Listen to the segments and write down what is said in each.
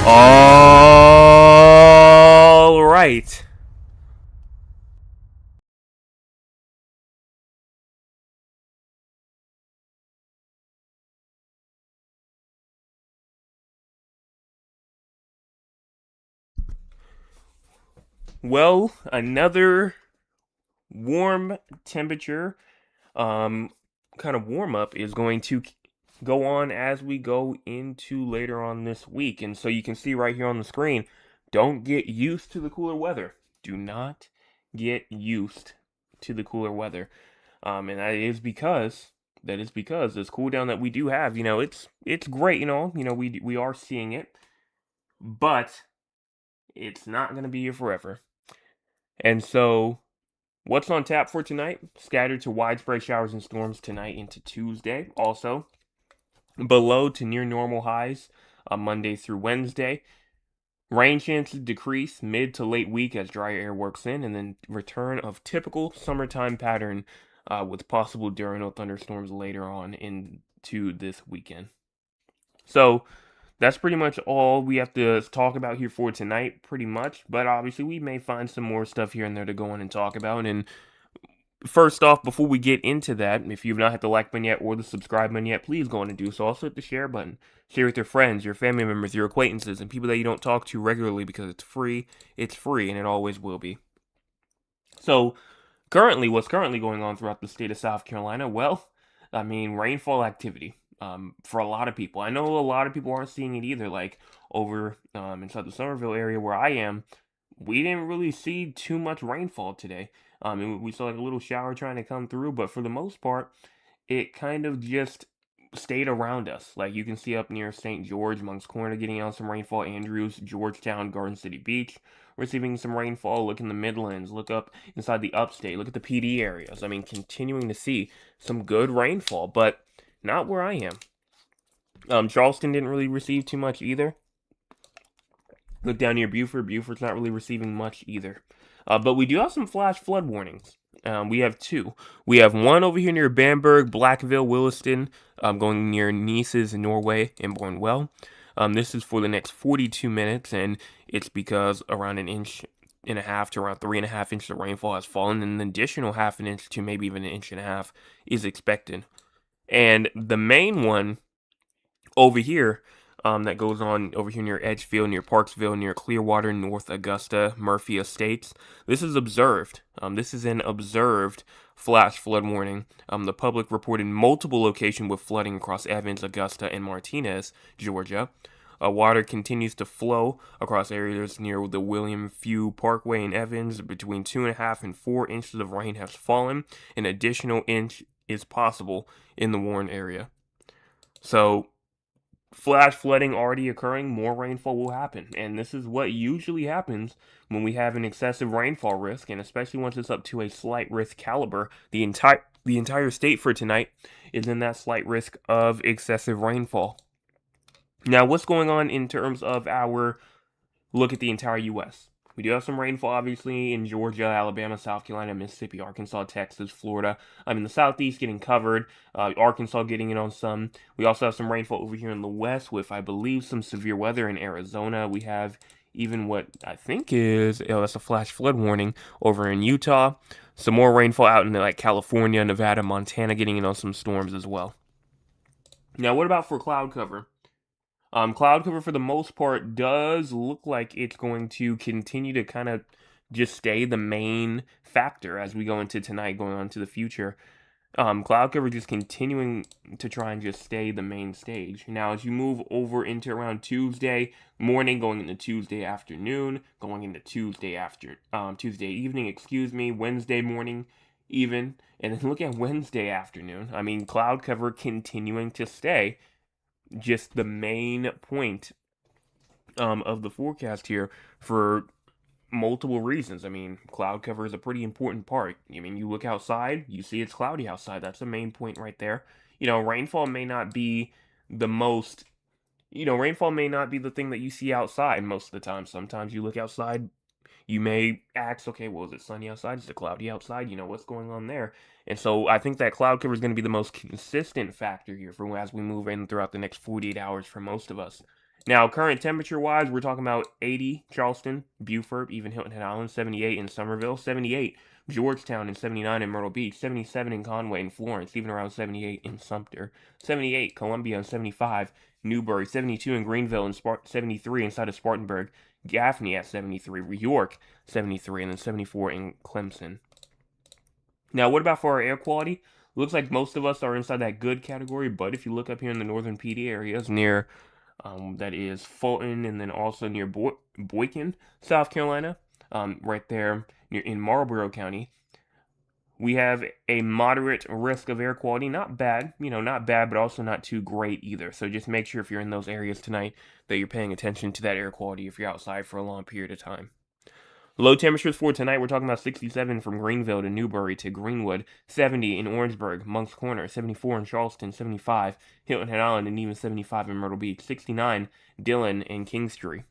All right. Well, another warm temperature, um, kind of warm up is going to go on as we go into later on this week. And so you can see right here on the screen, don't get used to the cooler weather. Do not get used to the cooler weather. And that is because this cool down that we do have, it's great, we are seeing it, but it's not going to be here forever. And so what's on tap for tonight? Scattered to widespread showers and storms tonight into Tuesday. Also, below to near normal highs on Monday through Wednesday. Rain chances decrease mid to late week as dry air works in, and then return of typical summertime pattern with possible diurnal thunderstorms later on into this weekend. So that's pretty much all we have to talk about here for tonight, pretty much. But obviously, we may find some more stuff here and there to go in and talk about. And first off, before we get into that, if you've not hit the like button yet or the subscribe button yet, please go on and do so. Also hit the share button. Share with your friends, your family members, your acquaintances, and people that you don't talk to regularly because it's free. It's free, and it always will be. So, what's currently going on throughout the state of South Carolina? Well, I mean, rainfall activity. For a lot of people, I know a lot of people aren't seeing it either. Like over inside the Somerville area where I am, we didn't really see too much rainfall today. We saw like a little shower trying to come through, but for the most part, it kind of just stayed around us. Like you can see up near St. George, Moncks Corner getting out some rainfall, Andrews, Georgetown, Garden City Beach receiving some rainfall. Look in the Midlands, look up inside the upstate, look at the PD areas. I mean, continuing to see some good rainfall, but not where I am. Charleston didn't really receive too much either. Look down near Beaufort. Beaufort's not really receiving much either. But we do have some flash flood warnings. We have two. We have one over here near Bamberg, Blackville, Williston, going near Nices, Norway, and Bournville. This is for the next 42 minutes, and it's because around an inch and a half to around 3.5 inches of rainfall has fallen, and an additional half an inch to maybe even an inch and a half is expected. And the main one over here that goes on over here near Edgefield, near Parksville, near Clearwater, North Augusta, Murphy Estates. This is observed. This is an observed flash flood warning. The public reported multiple locations with flooding across Evans, Augusta, and Martinez, Georgia. Water continues to flow across areas near the William Few Parkway in Evans. Between 2.5 and 4 inches of rain has fallen. An additional inch is possible in the Warren area. So flash flooding already occurring, more rainfall will happen. And this is what usually happens when we have an excessive rainfall risk, and especially once it's up to a slight risk caliber. The entire state for tonight is in that slight risk of excessive rainfall. Now, what's going on in terms of our look at the entire U.S.? We do have some rainfall, obviously, in Georgia, Alabama, South Carolina, Mississippi, Arkansas, Texas, Florida. In the southeast getting covered, Arkansas getting in on some. We also have some rainfall over here in the west with, I believe, some severe weather in Arizona. We have even what I think is, that's a flash flood warning over in Utah. Some more rainfall out in like California, Nevada, Montana getting in on some storms as well. Now, what about for cloud cover? Cloud cover for the most part does look like it's going to continue to kind of just stay the main factor as we go into tonight, going on to the future. Cloud cover just continuing to try and just stay the main stage. Now, as you move over into around Tuesday morning, going into Tuesday afternoon, going into Tuesday evening, Wednesday morning, even, and then look at Wednesday afternoon. I mean, cloud cover continuing to stay just the main point of the forecast here for multiple reasons. I mean, cloud cover is a pretty important part. I mean, you look outside, you see it's cloudy outside. That's the main point right there. Rainfall may not be the most, rainfall may not be the thing that you see outside most of the time. Sometimes you look outside, you may ask, okay, well, is it sunny outside? Is it cloudy outside? What's going on there? And so I think that cloud cover is going to be the most consistent factor here for as we move in throughout the next 48 hours for most of us. Now, current temperature-wise, we're talking about 80 Charleston, Beaufort, even Hilton Head Island, 78 in Somerville, 78 Georgetown, and 79 in Myrtle Beach, 77 in Conway and Florence, even around 78 in Sumter, 78 Columbia, and 75 Newberry, 72 in Greenville, and 73 inside of Spartanburg, Gaffney at 73, York 73, and then 74 in Clemson. Now, what about for our air quality? Looks like most of us are inside that good category, but if you look up here in the northern PD areas near that is Fulton, and then also near Boykin, South Carolina, right there in Marlborough County. We have a moderate risk of air quality. Not bad, not bad, but also not too great either. So just make sure if you're in those areas tonight that you're paying attention to that air quality if you're outside for a long period of time. Low temperatures for tonight, we're talking about 67 from Greenville to Newberry to Greenwood, 70 in Orangeburg, Moncks Corner, 74 in Charleston, 75 Hilton Head Island, and even 75 in Myrtle Beach, 69 Dillon and Kingstree.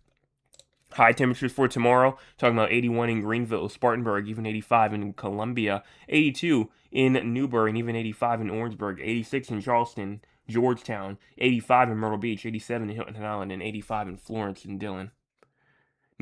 High temperatures for tomorrow, talking about 81 in Greenville, Spartanburg, even 85 in Columbia, 82 in Newberry, and even 85 in Orangeburg, 86 in Charleston, Georgetown, 85 in Myrtle Beach, 87 in Hilton Head Island, and 85 in Florence and Dillon.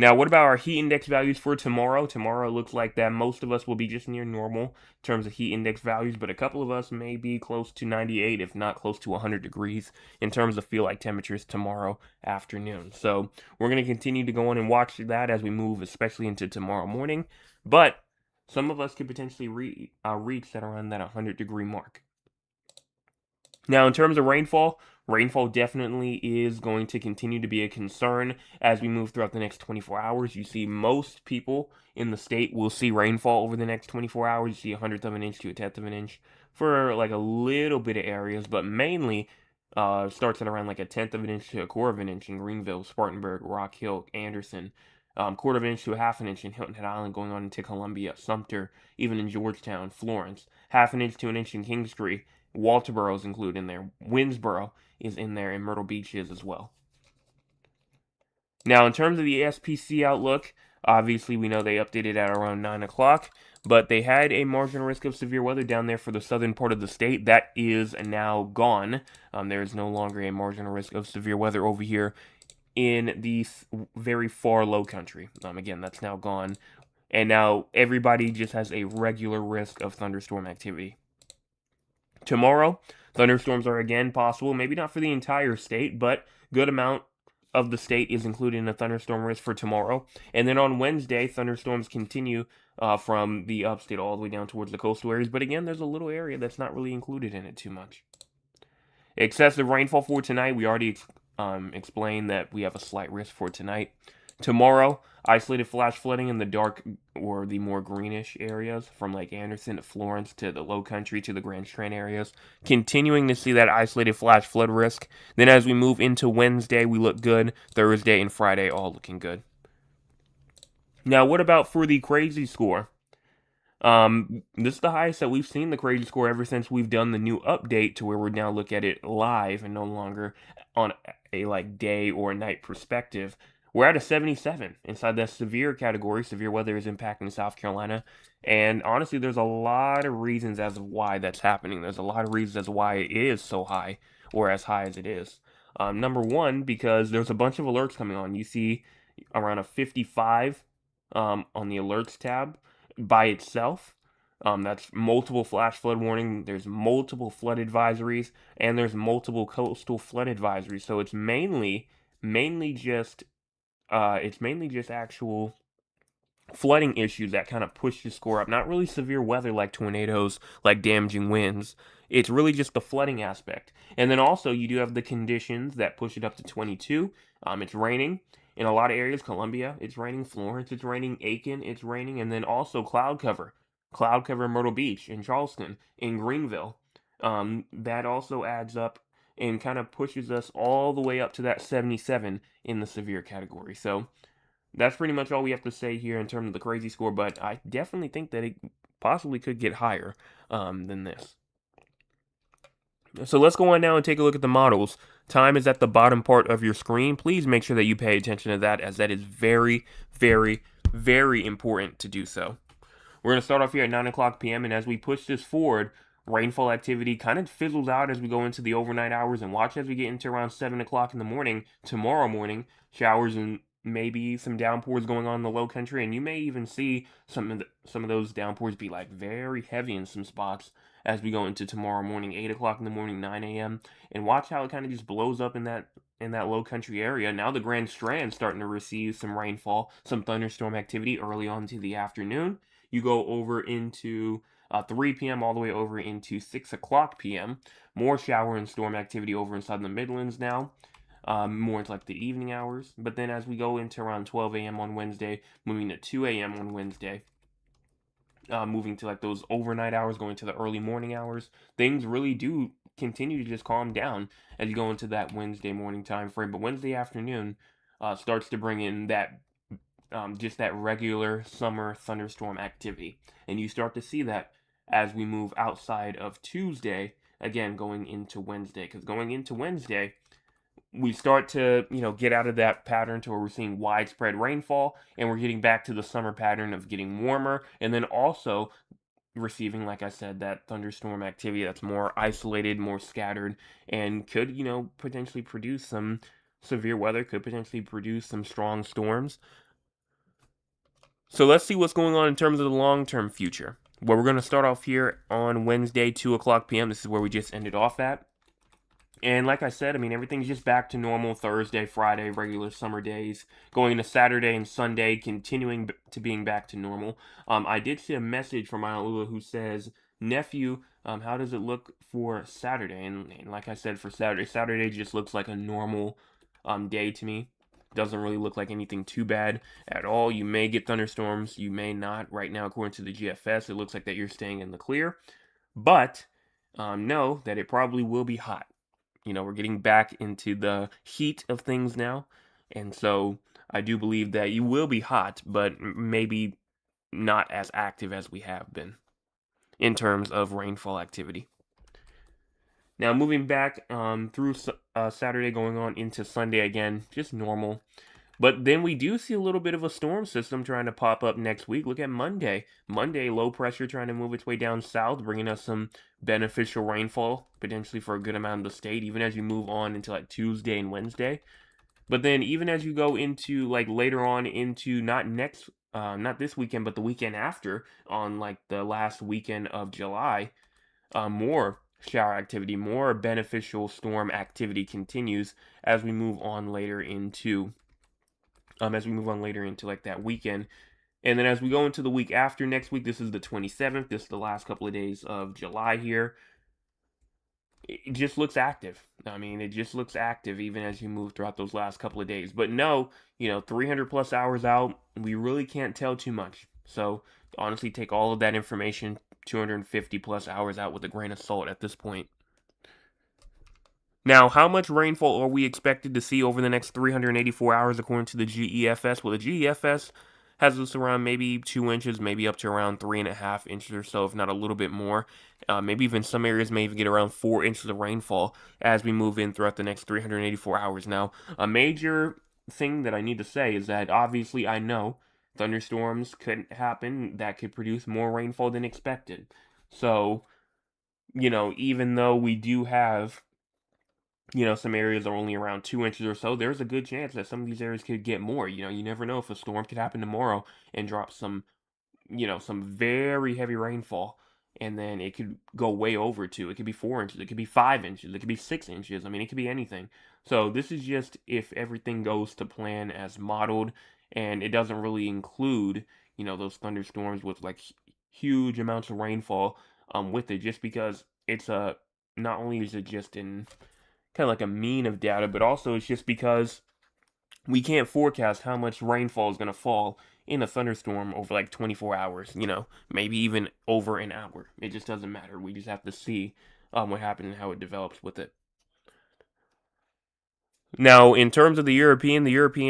Now, what about our heat index values for tomorrow? Tomorrow looks like that most of us will be just near normal in terms of heat index values, but a couple of us may be close to 98, if not close to 100 degrees in terms of feel like temperatures tomorrow afternoon. So we're going to continue to go on and watch that as we move, especially into tomorrow morning. But some of us could potentially reach that around that 100-degree mark. Now, in terms of rainfall definitely is going to continue to be a concern as we move throughout the next 24 hours. You see most people in the state will see rainfall over the next 24 hours. You see 1/100 of an inch to 1/10 of an inch for like a little bit of areas, but mainly starts at around like 1/10 of an inch to 1/4 of an inch in Greenville, Spartanburg, Rock Hill, Anderson. 1/4 of an inch to 1/2 an inch in Hilton Head Island, going on into Columbia, Sumter, even in Georgetown, Florence. 1/2 an inch to an inch in Kingstree. Walterboro is included in there. Winnsboro is in there, and Myrtle Beach is as well. Now, in terms of the SPC outlook, obviously we know they updated at around 9 o'clock, but they had a marginal risk of severe weather down there for the southern part of the state. That is now gone. There is no longer a marginal risk of severe weather over here in the very far low country. Again, that's now gone. And now everybody just has a regular risk of thunderstorm activity. Tomorrow, thunderstorms are again possible, maybe not for the entire state, but good amount of the state is included in a thunderstorm risk for tomorrow. And then on Wednesday, thunderstorms continue from the upstate all the way down towards the coastal areas. But again, there's a little area that's not really included in it too much. Excessive rainfall for tonight, we already explained that we have a slight risk for tonight. Tomorrow, isolated flash flooding in the dark or the more greenish areas from Lake Anderson to Florence to the Low Country to the Grand Strand areas. Continuing to see that isolated flash flood risk. Then as we move into Wednesday, we look good. Thursday and Friday all looking good. Now, what about for the crazy score? This is the highest that we've seen the crazy score ever since we've done the new update to where we now look at it live and no longer on a like day or night perspective. We're at a 77 inside that severe category. Severe weather is impacting South Carolina. And honestly, there's a lot of reasons as to why that's happening. There's a lot of reasons as to why it is so high or as high as it is. Number one, because there's a bunch of alerts coming on. You see around a 55 on the alerts tab by itself. That's multiple flash flood warning. There's multiple flood advisories, and there's multiple coastal flood advisories. So it's mainly just actual flooding issues that kind of push the score up. Not really severe weather like tornadoes, like damaging winds. It's really just the flooding aspect. And then also you do have the conditions that push it up to 22. It's raining in a lot of areas. Columbia, it's raining. Florence, it's raining. Aiken, it's raining. And then also cloud cover. Cloud cover in Myrtle Beach, in Charleston, in Greenville. That also adds up and kind of pushes us all the way up to that 77 in the severe category. So that's pretty much all we have to say here in terms of the crazy score, but I definitely think that it possibly could get higher than this. So let's go on now and take a look at the models. Time is at the bottom part of your screen. Please make sure that you pay attention to that, as that is very, very, very important to do so. We're going to start off here at 9 o'clock p.m., and as we push this forward, rainfall activity kind of fizzles out as we go into the overnight hours, and watch as we get into around 7 o'clock in the morning, tomorrow morning, showers and maybe some downpours going on in the low country, and you may even see some of those downpours be like very heavy in some spots as we go into tomorrow morning, 8 o'clock in the morning, 9 a.m., and watch how it kind of just blows up in that low country area. Now the Grand Strand's starting to receive some rainfall, some thunderstorm activity early on to the afternoon. You go over into 3 p.m. all the way over into 6 o'clock p.m. More shower and storm activity over inside the Midlands now. More into like the evening hours. But then as we go into around 12 a.m. on Wednesday, moving to 2 a.m. on Wednesday, moving to like those overnight hours, going to the early morning hours, things really do continue to just calm down as you go into that Wednesday morning time frame. But Wednesday afternoon starts to bring in that just that regular summer thunderstorm activity, and you start to see that as we move outside of Tuesday, again going into Wednesday, because going into Wednesday we start to, get out of that pattern to where we're seeing widespread rainfall, and we're getting back to the summer pattern of getting warmer, and then also receiving, like I said, that thunderstorm activity that's more isolated, more scattered, and could, potentially produce some severe weather, could potentially produce some strong storms. So let's see what's going on in terms of the long-term future. Well, we're going to start off here on Wednesday, 2 o'clock p.m. This is where we just ended off at. And like I said, everything's just back to normal. Thursday, Friday, regular summer days. Going into Saturday and Sunday, continuing to being back to normal. I did see a message from Honolulu who says, nephew, how does it look for Saturday? And like I said, for Saturday just looks like a normal day to me. Doesn't really look like anything too bad at all. You may get thunderstorms, you may not. Right now, according to the GFS, it looks like that you're staying in the clear. But know that it probably will be hot. We're getting back into the heat of things now. And so I do believe that you will be hot, but maybe not as active as we have been in terms of rainfall activity. Now, moving back through Saturday, going on into Sunday again, just normal. But then we do see a little bit of a storm system trying to pop up next week. Look at Monday. Monday, low pressure trying to move its way down south, bringing us some beneficial rainfall, potentially for a good amount of the state, even as you move on into like Tuesday and Wednesday. But then even as you go into like later on into not this weekend, but the weekend after, on like the last weekend of July, more shower activity, more beneficial storm activity continues as we move on later into like that weekend. And then as we go into the week after next week, this is the 27th, this is the last couple of days of July here. It just looks active. It just looks active even as you move throughout those last couple of days. But no, 300 plus hours out, we really can't tell too much. So honestly, take all of that information, 250 plus hours out, with a grain of salt at this point. Now, how much rainfall are we expected to see over the next 384 hours according to the GEFS? Well, the GEFS has us around maybe 2 inches, maybe up to around 3.5 inches or so, if not a little bit more. Maybe even some areas may even get around 4 inches of rainfall as we move in throughout the next 384 hours. Now, a major thing that I need to say is that obviously I know thunderstorms could happen that could produce more rainfall than expected. So, even though we do have some areas are only around 2 inches or so, there's a good chance that some of these areas could get more. You never know if a storm could happen tomorrow and drop some very heavy rainfall, and then it could go way over to, it could be 4 inches, it could be 5 inches, it could be 6 inches. It could be anything. So this is just if everything goes to plan as modeled, and it doesn't really include, those thunderstorms with like huge amounts of rainfall with it, just because it's not only is it just in kind of like a mean of data, but also it's just because we can't forecast how much rainfall is going to fall in a thunderstorm over like 24 hours, maybe even over an hour. It just doesn't matter. We just have to see what happens and how it develops with it. Now, in terms of the European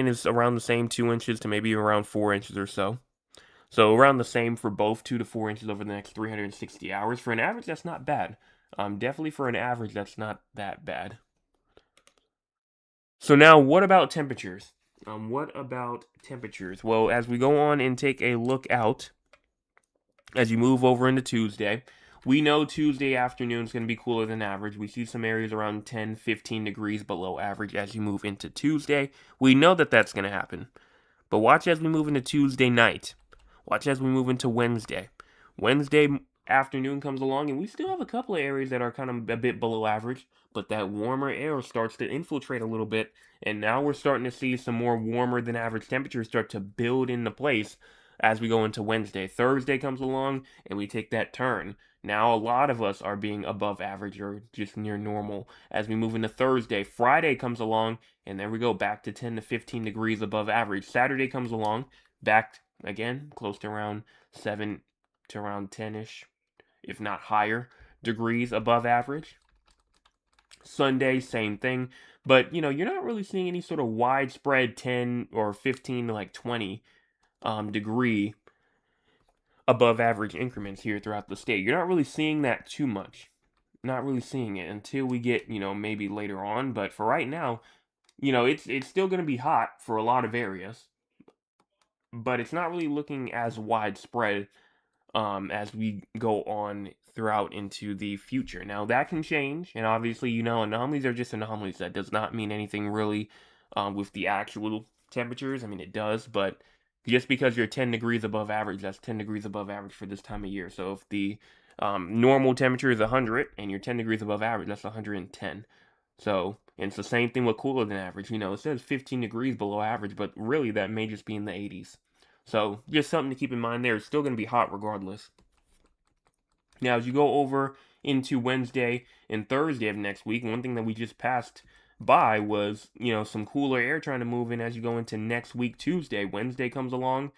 is around the same 2 inches to maybe around 4 inches or so. So around the same for both 2 to 4 inches over the next 360 hours. For an average, that's not bad. Definitely for an average, that's not that bad. So now, what about temperatures? Well, as we go on and take a look out, as you move over into Tuesday, We know Tuesday afternoon is going to be cooler than average. We see some areas around 10, 15 degrees below average as you move into Tuesday. We know that that's going to happen. But watch as we move into Tuesday night. Watch as we move into Wednesday. Wednesday afternoon comes along, and we still have a couple of areas that are kind of a bit below average, but that warmer air starts to infiltrate a little bit, and now we're starting to see some more warmer than average temperatures start to build into place as we go into Wednesday. Thursday comes along, and we take that turn. Now a lot of us are being above average or just near normal as we move into Thursday. Friday comes along, and there we go, back to 10 to 15 degrees above average. Saturday comes along, back again, close to around 7 to around 10-ish, if not higher, degrees above average. Sunday, same thing. But, you're not really seeing any sort of widespread 10 or 15 to like 20 degree above average increments here throughout the state. You're not really seeing that too much. Not really seeing it until we get, maybe later on. But for right now, it's still going to be hot for a lot of areas, but it's not really looking as widespread as we go on throughout into the future. Now that can change, and obviously, anomalies are just anomalies. That does not mean anything really with the actual temperatures. I mean, it does, but just because you're 10 degrees above average, that's 10 degrees above average for this time of year. So if the normal temperature is 100 and you're 10 degrees above average, that's 110. So, and it's the same thing with cooler than average. It says 15 degrees below average, but really that may just be in the 80s. So, just something to keep in mind there. It's still going to be hot regardless. Now, as you go over into Wednesday and Thursday of next week, one thing that we just passed by was, some cooler air trying to move in as you go into next week, Tuesday. Wednesday comes along,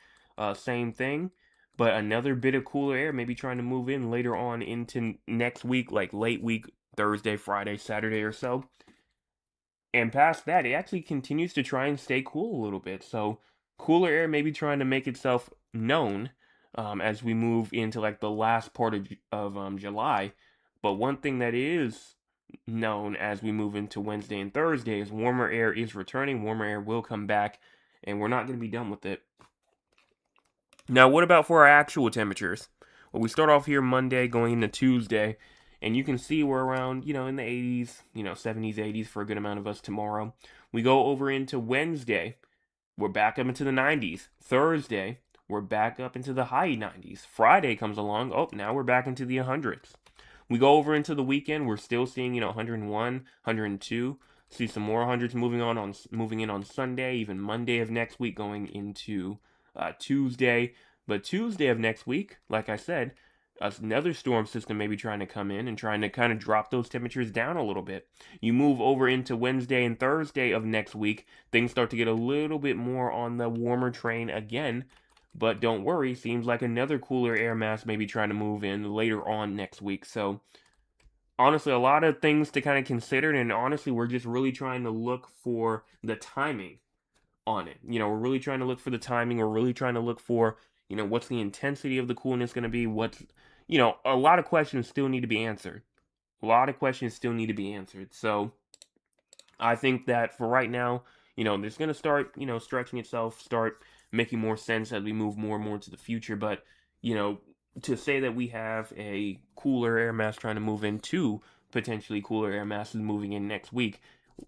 same thing. But another bit of cooler air maybe trying to move in later on into next week, like late week, Thursday, Friday, Saturday or so. And past that, it actually continues to try and stay cool a little bit. So cooler air may be trying to make itself known as we move into like the last part of July. But one thing that is known as we move into Wednesday and Thursday is warmer air is returning. Warmer air will come back, and we're not going to be done with it. Now, what about for our actual temperatures? Well, we start off here Monday going into Tuesday, and you can see we're around, in the 80s, 70s, 80s for a good amount of us tomorrow. We go over into Wednesday, we're back up into the 90s. Thursday, we're back up into the high 90s. Friday comes along, now we're back into the 100s. We go over into the weekend, we're still seeing, 101, 102. See some more hundreds moving in on Sunday, even Monday of next week going into Tuesday. But Tuesday of next week, like I said, another storm system may be trying to come in and trying to kind of drop those temperatures down a little bit. You move over into Wednesday and Thursday of next week, things start to get a little bit more on the warmer train again. But don't worry, seems like another cooler air mass may be trying to move in later on next week. So honestly, a lot of things to kind of consider, and honestly, we're just really trying to look for the timing on it. We're really trying to look for the timing. We're really trying to look for, what's the intensity of the coolness going to be? A lot of questions still need to be answered. So I think that for right now, it's going to start, stretching itself, start making more sense as we move more and more into the future. But, to say that we have a cooler air mass trying to move into potentially cooler air masses moving in next week,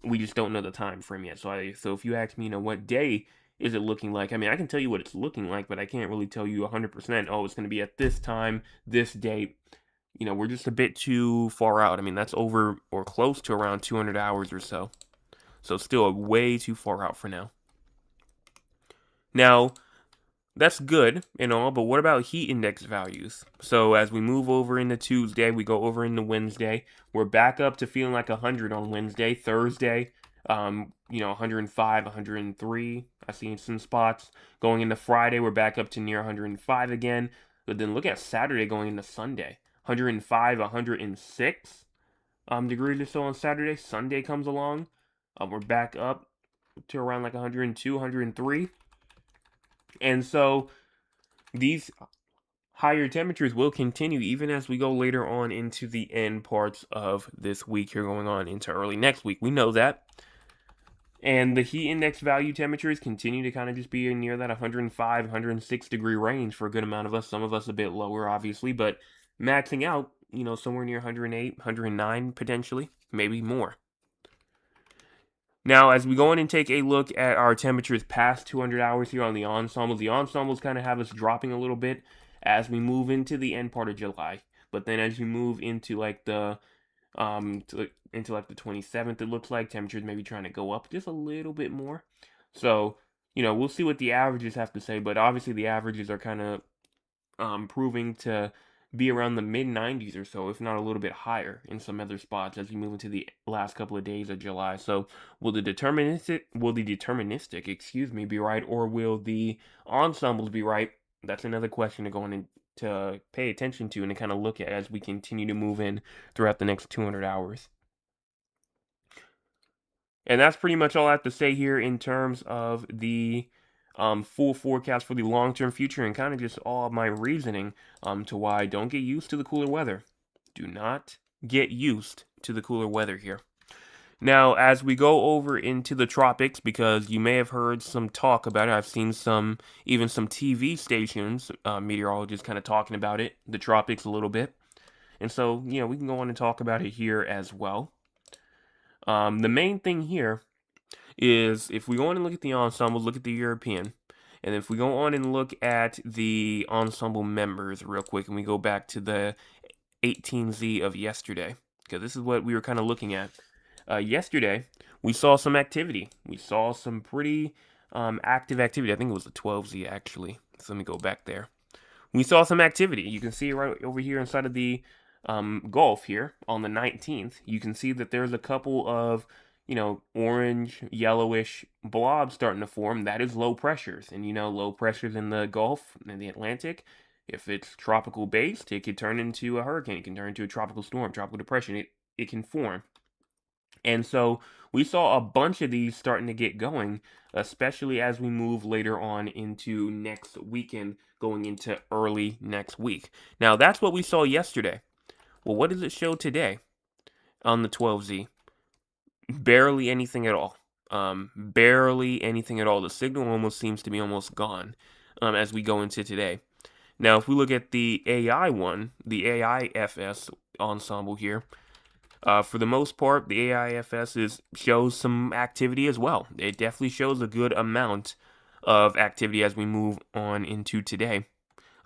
we just don't know the time frame yet. So if you ask me, what day is it looking like? I mean, I can tell you what it's looking like, but I can't really tell you 100%. Oh, it's going to be at this time, this date. We're just a bit too far out. I mean, that's over or close to around 200 hours or so. So still way too far out for now. Now, that's good and all, but what about heat index values? So as we move over into Tuesday, we go over into Wednesday. We're back up to feeling like 100 on Wednesday. Thursday, 105, 103. I see some spots. Going into Friday, we're back up to near 105 again. But then look at Saturday going into Sunday. 105, 106 degrees or so on Saturday. Sunday comes along. We're back up to around like 102, 103. And so these higher temperatures will continue even as we go later on into the end parts of this week here going on into early next week. We know that. And the heat index value temperatures continue to kind of just be near that 105, 106 degree range for a good amount of us. Some of us a bit lower, obviously, but maxing out somewhere near 108, 109 potentially, maybe more. Now, as we go in and take a look at our temperatures past 200 hours here on the ensembles kind of have us dropping a little bit as we move into the end part of July. But then as you move into like into like the 27th, it looks like temperatures maybe trying to go up just a little bit more. So, we'll see what the averages have to say, but obviously the averages are kind of proving to be around the mid 90s or so, if not a little bit higher in some other spots as we move into the last couple of days of July. So, will the deterministic, be right, or will the ensembles be right? That's another question to go in and to pay attention to and to kind of look at as we continue to move in throughout the next 200 hours. And that's pretty much all I have to say here in terms of the full forecast for the long-term future and kind of just all of my reasoning to why don't get used to the cooler weather. Do not get used to the cooler weather here. Now, as we go over into the tropics, because you may have heard some talk about it, I've seen even some TV stations, meteorologists kind of talking about it, the tropics a little bit. And so, we can go on and talk about it here as well. The main thing here is if we go on and look at the ensembles, look at the European, and if we go on and look at the ensemble members real quick, and we go back to the 18Z of yesterday, because this is what we were kind of looking at. Yesterday, we saw some activity. We saw some pretty active activity. I think it was the 12Z, actually. So let me go back there. We saw some activity. You can see right over here inside of the Gulf here on the 19th. You can see that there's a couple of, orange, yellowish blobs starting to form. That is low pressures. And, low pressures in the Gulf and the Atlantic, if it's tropical based, it could turn into a hurricane. It can turn into a tropical storm, tropical depression. It can form. And so we saw a bunch of these starting to get going, especially as we move later on into next weekend, going into early next week. Now, that's what we saw yesterday. Well, what does it show today on the 12Z? Barely anything at all. Barely anything at all. The signal almost seems to be almost gone as we go into today. Now, if we look at the AI one, the AIFS ensemble here, for the most part, the AIFS shows some activity as well. It definitely shows a good amount of activity as we move on into today,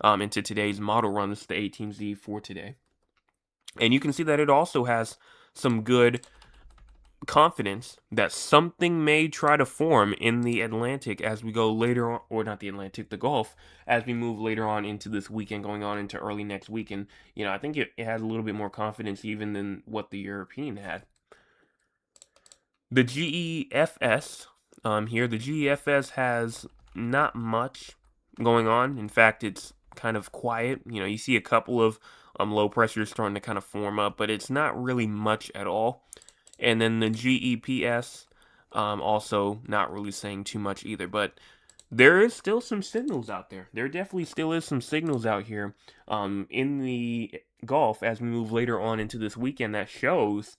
into today's model run. This is the 18Z for today. And you can see that it also has some good confidence that something may try to form in the Atlantic as we go later on, or not the Atlantic, the Gulf, as we move later on into this weekend, going on into early next week. And, I think it has a little bit more confidence even than what the European had. The GEFS here, the GEFS has not much going on. In fact, it's kind of quiet. You see a couple of low pressures starting to kind of form up, but it's not really much at all. And then the GEPS, also not really saying too much either. But there is still some signals out there. There definitely still is some signals out here in the Gulf as we move later on into this weekend that shows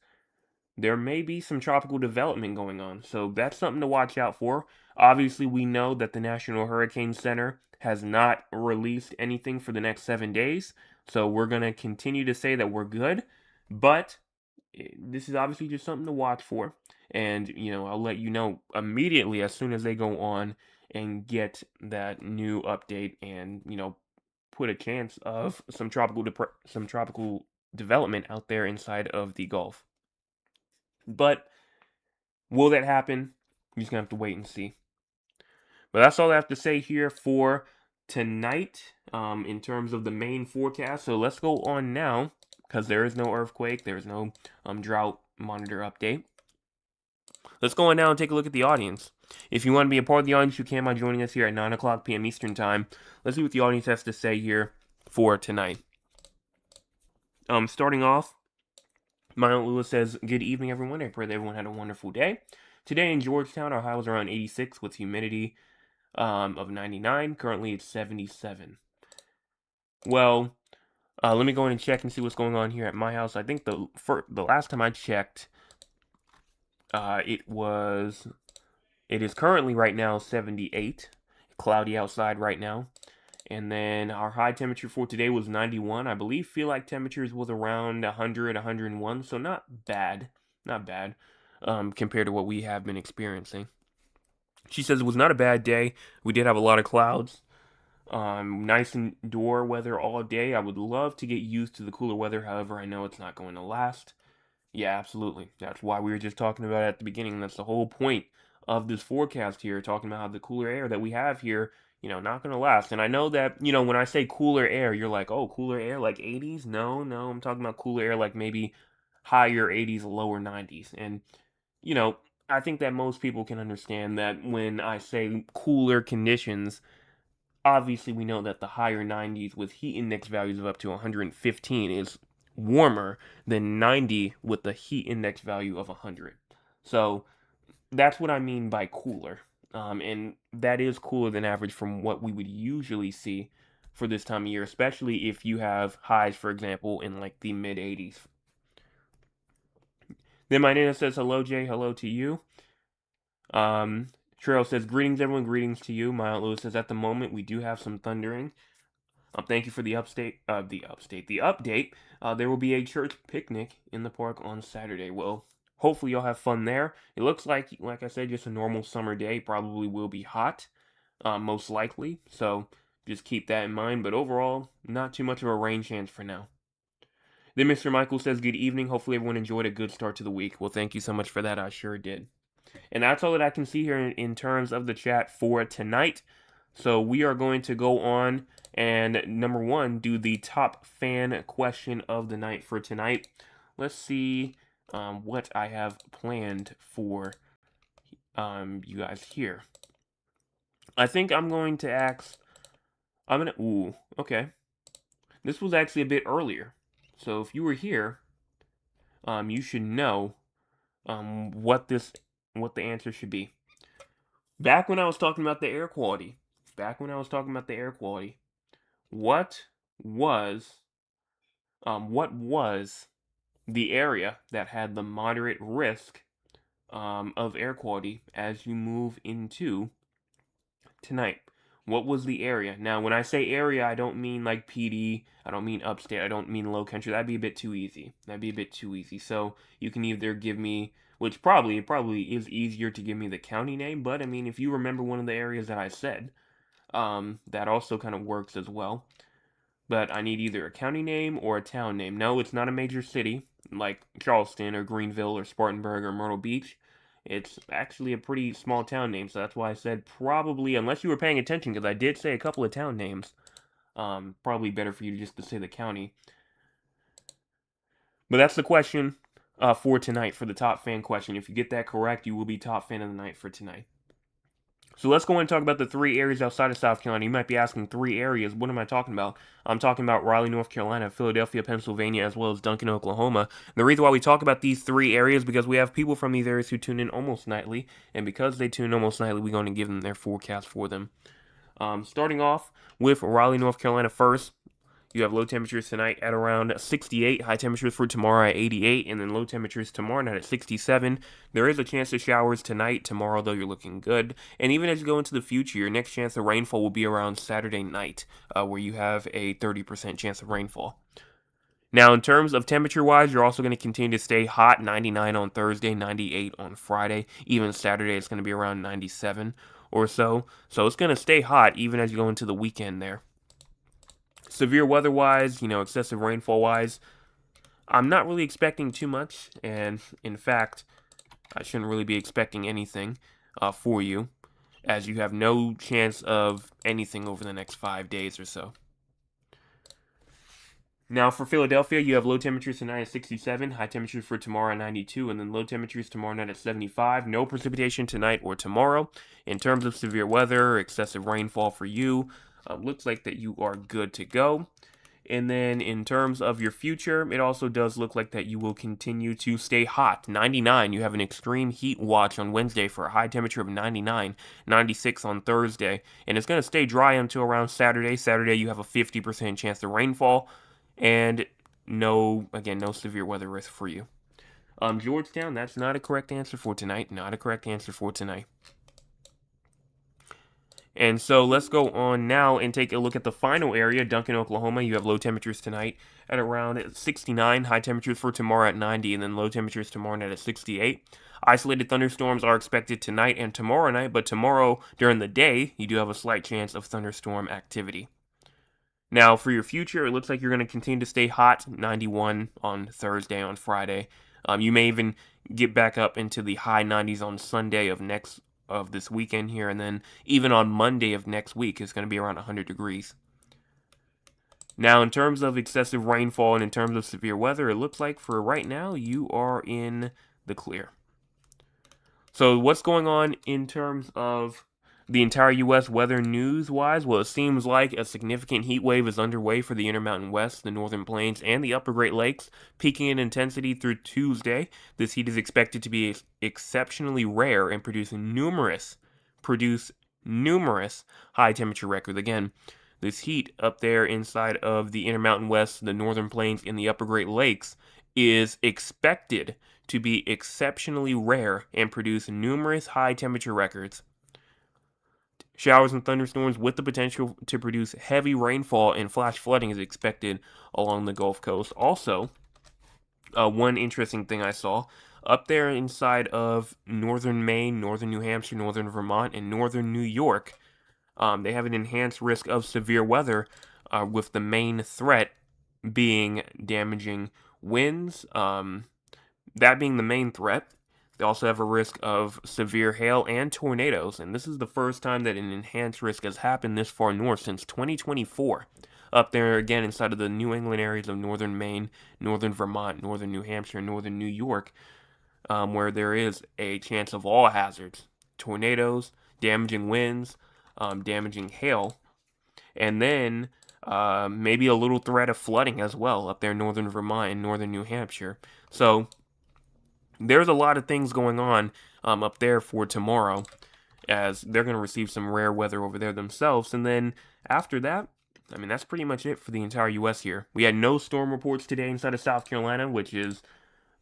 there may be some tropical development going on. So that's something to watch out for. Obviously, we know that the National Hurricane Center has not released anything for the next 7 days. So we're going to continue to say that we're good. But this is obviously just something to watch for. And, I'll let you know immediately as soon as they go on and get that new update and, put a chance of some tropical development out there inside of the Gulf. But will that happen? You're just going to have to wait and see. But that's all I have to say here for tonight in terms of the main forecast. So let's go on now, because there is no earthquake. There is no drought monitor update. Let's go on now and take a look at the audience. If you want to be a part of the audience, you can by joining us here at 9 o'clock p.m. Eastern Time. Let's see what the audience has to say here for tonight. Starting off, Mylon Lewis says, "Good evening, everyone. I pray that everyone had a wonderful day. Today in Georgetown, our high was around 86 with humidity of 99. Currently, it's 77. Well, let me go in and check and see what's going on here at my house. I think the last time I checked, it is currently right now 78. Cloudy outside right now. And then our high temperature for today was 91. I believe feel like temperatures was around 100, 101, so not bad. Not bad compared to what we have been experiencing. She says it was not a bad day. We did have a lot of clouds. Nice indoor weather all day. I would love to get used to the cooler weather. However, I know it's not going to last. Yeah, absolutely. That's why we were just talking about it at the beginning. That's the whole point of this forecast here, talking about how the cooler air that we have here, not going to last. And I know that, when I say cooler air, you're like, oh, cooler air like 80s? No, no, I'm talking about cooler air like maybe higher 80s, lower 90s. And, you know, I think that most people can understand that when I say cooler conditions, obviously we know that the higher 90s with heat index values of up to 115 is warmer than 90 with the heat index value of 100. So that's what I mean by cooler. And that is cooler than average from what we would usually see for this time of year, especially if you have highs, for example, in like the mid 80s. Then my Nana says, hello, Jay, hello to you. Trail says, greetings, everyone, greetings to you. My Aunt Lewis says, at the moment, we do have some thundering. Thank you for the update. There will be a church picnic in the park on Saturday. Well, hopefully you'll have fun there. It looks like I said, just a normal summer day. Probably will be hot, most likely. So just keep that in mind. But overall, not too much of a rain chance for now. Then Mr. Michael says, good evening. Hopefully everyone enjoyed a good start to the week. Well, thank you so much for that. I sure did. And that's all that I can see here in terms of the chat for tonight. So we are going to go on and, number one, do the top fan question of the night for tonight. Let's see what I have planned for you guys here. I think I'm going to ask... Ooh, okay. This was actually a bit earlier. So if you were here, you should know what the answer should be. Back when I was talking about the air quality, what was the area that had the moderate risk of air quality as you move into tonight? What was the area? Now, when I say area, I don't mean like PD, I don't mean upstate, I don't mean low country. That'd be a bit too easy. So you can either give me, which probably is easier to give me the county name, but I mean, if you remember one of the areas that I said, that also kind of works as well. But I need either a county name or a town name. No, it's not a major city like Charleston or Greenville or Spartanburg or Myrtle Beach. It's actually a pretty small town name, so that's why I said probably, unless you were paying attention, because I did say a couple of town names, probably better for you just to say the county. But that's the question for tonight, for the top fan question. If you get that correct, you will be top fan of the night for tonight. So let's go and talk about the 3 areas outside of South Carolina. You might be asking 3 areas. What am I talking about? I'm talking about Raleigh, North Carolina, Philadelphia, Pennsylvania, as well as Duncan, Oklahoma. And the reason why we talk about these 3 areas is because we have people from these areas who tune in almost nightly. And because they tune almost nightly, we're going to give them their forecast for them. Starting off with Raleigh, North Carolina first. You have low temperatures tonight at around 68, high temperatures for tomorrow at 88, and then low temperatures tomorrow night at 67. There is a chance of showers tonight, tomorrow though you're looking good. And even as you go into the future, your next chance of rainfall will be around Saturday night, where you have a 30% chance of rainfall. Now, in terms of temperature-wise, you're also going to continue to stay hot, 99 on Thursday, 98 on Friday. Even Saturday, it's going to be around 97 or so. So it's going to stay hot even as you go into the weekend there. Severe weather-wise, excessive rainfall-wise, I'm not really expecting too much, and in fact, I shouldn't really be expecting anything for you, as you have no chance of anything over the next 5 days or so. Now for Philadelphia, you have low temperatures tonight at 67, high temperatures for tomorrow at 92, and then low temperatures tomorrow night at 75. No precipitation tonight or tomorrow. In terms of severe weather or excessive rainfall for you, looks like that you are good to go. And then in terms of your future, it also does look like that you will continue to stay hot. 99, you have an extreme heat watch on Wednesday for a high temperature of 99, 96 on Thursday. And it's going to stay dry until around Saturday. Saturday, you have a 50% chance of rainfall. And no severe weather risk for you. Georgetown, that's not a correct answer for tonight. And so let's go on now and take a look at the final area, Duncan, Oklahoma. You have low temperatures tonight at around 69, high temperatures for tomorrow at 90, and then low temperatures tomorrow night at 68. Isolated thunderstorms are expected tonight and tomorrow night, but tomorrow during the day, you do have a slight chance of thunderstorm activity. Now, for your future, it looks like you're going to continue to stay hot, 91 on Thursday, on Friday. You may even get back up into the high 90s on Sunday of this weekend here, and then even on Monday of next week, it's going to be around 100 degrees. Now, in terms of excessive rainfall and in terms of severe weather, it looks like for right now, you are in the clear. So what's going on in terms of the entire U.S. weather news-wise? Well, it seems like a significant heat wave is underway for the Intermountain West, the Northern Plains, and the Upper Great Lakes, peaking in intensity through Tuesday. This heat is expected to be exceptionally rare and produce numerous high-temperature records. Again, this heat up there inside of the Intermountain West, the Northern Plains, and the Upper Great Lakes is expected to be exceptionally rare and produce numerous high-temperature records. Showers and thunderstorms with the potential to produce heavy rainfall and flash flooding is expected along the Gulf Coast. Also, one interesting thing I saw, up there inside of northern Maine, northern New Hampshire, northern Vermont, and northern New York, they have an enhanced risk of severe weather, with the main threat being damaging winds. That being the main threat. They also have a risk of severe hail and tornadoes, and this is the first time that an enhanced risk has happened this far north since 2024. Up there again inside of the New England areas of northern Maine, northern Vermont, northern New Hampshire, and northern New York, where there is a chance of all hazards: tornadoes, damaging winds, damaging hail, and then maybe a little threat of flooding as well up there in northern Vermont and northern New Hampshire. So there's a lot of things going on up there for tomorrow, as they're going to receive some rare weather over there themselves. And then after that, I mean, that's pretty much it for the entire U.S. here. We had no storm reports today inside of South Carolina, which is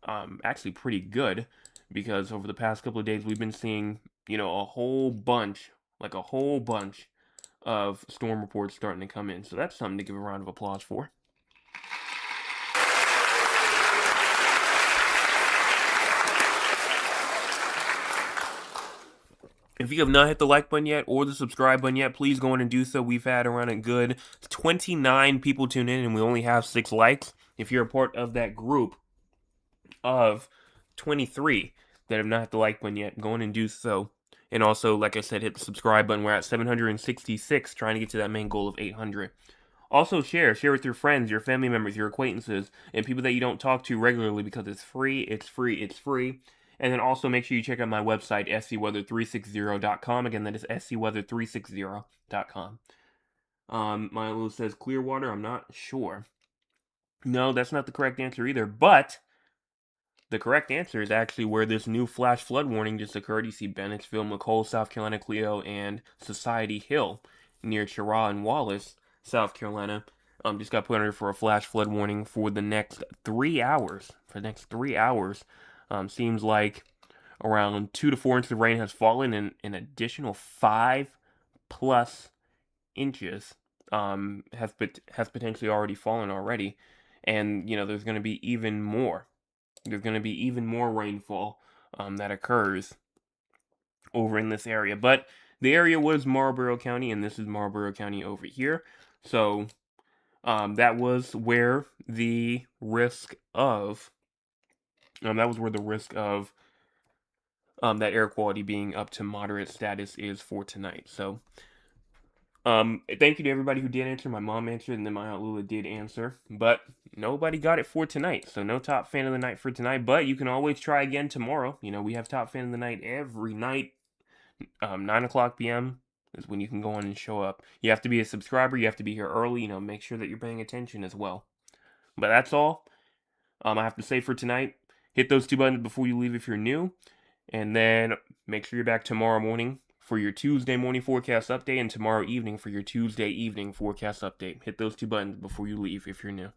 actually pretty good, because over the past couple of days, we've been seeing, a whole bunch of storm reports starting to come in. So that's something to give a round of applause for. If you have not hit the like button yet or the subscribe button yet, please go in and do so. We've had around a good 29 people tune in, and we only have 6 likes. If you're a part of that group of 23 that have not hit the like button yet, go in and do so. And also, like I said, hit the subscribe button. We're at 766, trying to get to that main goal of 800. Also, share with your friends, your family members, your acquaintances, and people that you don't talk to regularly, because it's free. And then also make sure you check out my website, scweather360.com. Again, that is scweather360.com. Milo says Clearwater. I'm not sure. No, that's not the correct answer either. But the correct answer is actually where this new flash flood warning just occurred. You see Bennettsville, McCall, South Carolina, Clio, and Society Hill near Cheraw and Wallace, South Carolina. Just got put under for a flash flood warning for the next 3 hours. Seems like around 2 to 4 inches of rain has fallen, and an additional 5+ inches has potentially already fallen already. And, there's going to be even more. There's going to be even more rainfall that occurs over in this area. But the area was Marlborough County, and this is Marlborough County over here. So that was where the risk of that air quality being up to moderate status is for tonight. So thank you to everybody who did answer. My mom answered, and then my Aunt Lula did answer, but nobody got it for tonight. So no top fan of the night for tonight, but you can always try again tomorrow. We have top fan of the night every night. 9:00 p.m. is when you can go on and show up. You have to be a subscriber. You have to be here early. Make sure that you're paying attention as well. But that's all I have to say for tonight. Hit those 2 buttons before you leave if you're new, and then make sure you're back tomorrow morning for your Tuesday morning forecast update, and tomorrow evening for your Tuesday evening forecast update. Hit those 2 buttons before you leave if you're new.